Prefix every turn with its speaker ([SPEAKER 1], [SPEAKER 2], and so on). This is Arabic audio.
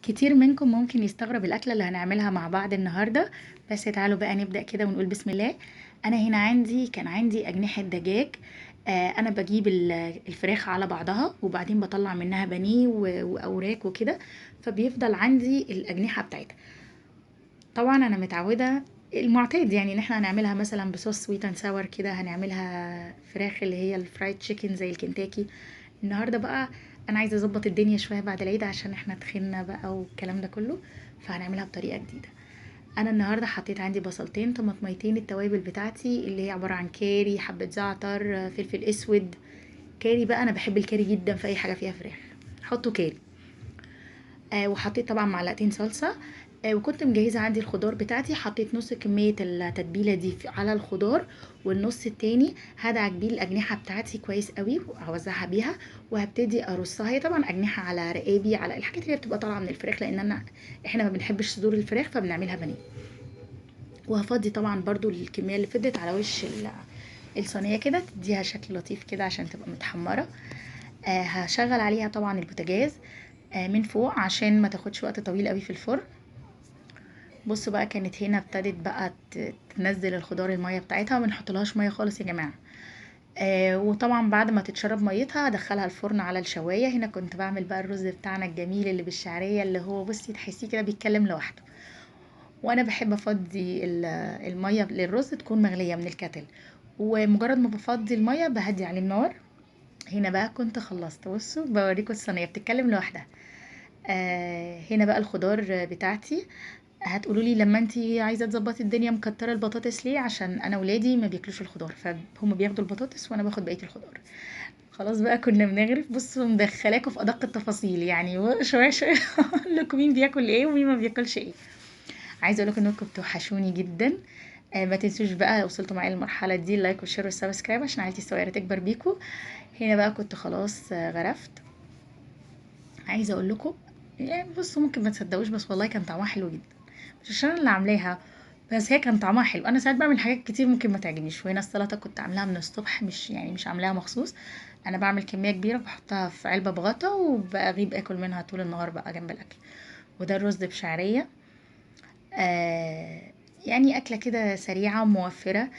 [SPEAKER 1] كتير منكم ممكن يستغرب الأكلة اللي هنعملها مع بعض النهاردة. بس تعالوا بقى نبدأ كده ونقول بسم الله. أنا هنا كان عندي أجنحة دجاج. أنا بجيب الفراخ على بعضها وبعدين بطلع منها بانيه وأوراك وكده، فبيفضل عندي الأجنحة بتاعتها. طبعا أنا متعودة المعتاد، يعني ان احنا هنعملها مثلا بصوص سويت اند ساور كده، هنعملها فراخ اللي هي الفرايد تشيكن زي الكنتاكي. النهارده بقى انا عايزه اظبط الدنيا شويه بعد العيد عشان احنا تخنا بقى والكلام ده كله، فهنعملها بطريقه جديده. انا النهارده حطيت عندي بصلتين، طماطميتين، التوابل بتاعتي اللي هي عباره عن كاري، حبه زعتر، فلفل اسود. كاري بقى انا بحب الكاري جدا في اي حاجه فيها فراخ، حطوا كاري. وحطيت طبعا معلقتين صلصه. وكنت مجهزه عندي الخضار بتاعتي، حطيت نص كميه التتبيله دي على الخضار، والنص التاني هدعك بيه الاجنحه بتاعتي كويس قوي وهوزعها بيها. وهبتدي ارصها، هي طبعا اجنحه على رقابي على الحاجات اللي هي بتبقى طالعه من الفراخ، لان احنا ما بنحبش صدور الفراخ فبنعملها بانيه. وهفضي طبعا برضو الكميه اللي فضت على وش الصينيه كده، تديها شكل لطيف كده عشان تبقى متحمره. هشغل عليها طبعا البوتاجاز من فوق عشان ما تاخدش وقت طويل قوي في الفرن. بصوا بقى، كانت هنا ابتدت بقى تنزل الخضار المية بتاعتها، وما نحطلهاش مية خالص يا جماعة. وطبعا بعد ما تتشرب ميتها ادخلها الفرن على الشواية. هنا كنت بعمل بقى الرز بتاعنا الجميل اللي بالشعرية، اللي هو بصي تحسيه كده بيتكلم لوحده. وانا بحب افضي المية للرز تكون مغلية من الكتل، ومجرد ما بفضي المية بهدي عليه النار. هنا بقى كنت خلصت، بصوا بوريكم الصينية بتتكلم لوحدها. هنا بقى الخضار بتاعتي. هتقولوا لي لما انتي عايزه تظبطي الدنيا مكتره البطاطس ليه؟ عشان انا ولادي ما بياكلوش الخضار، فهم بياخدوا البطاطس وانا باخد بقيه الخضار. خلاص بقى كنا بنغرف، بصوا مدخلاكوا في ادق التفاصيل، يعني شويه شويه اقول لكم مين بياكل ايه ومين ما بياكلش ايه. عايزه اقول لكم انكم بتوحشوني جدا. ما تنسوش بقى، وصلتوا معايا للمرحله دي، اللايك والشير والسبسكرايب عشان عيلتي الصغيره تكبر بيكم. هنا بقى كنت خلاص غرفت. عايزه اقول لكم، يعني بصوا ممكن ما تصدقوش بس والله كان طعمها حلو جدا. مش عشان أنا اللي عاملاها، بس هي كان طعمها حلو. انا ساعات بعمل حاجات كتير ممكن ما تعجبنيش، وهنا السلطه كنت عاملاها من الصبح، مش عاملاها مخصوص. انا بعمل كميه كبيره بحطها في علبه بغطا وبغيب اكل منها طول النهار بقى جنب الاكل. وده الرز بشعريه. آه يعني اكله كده سريعه وموفره.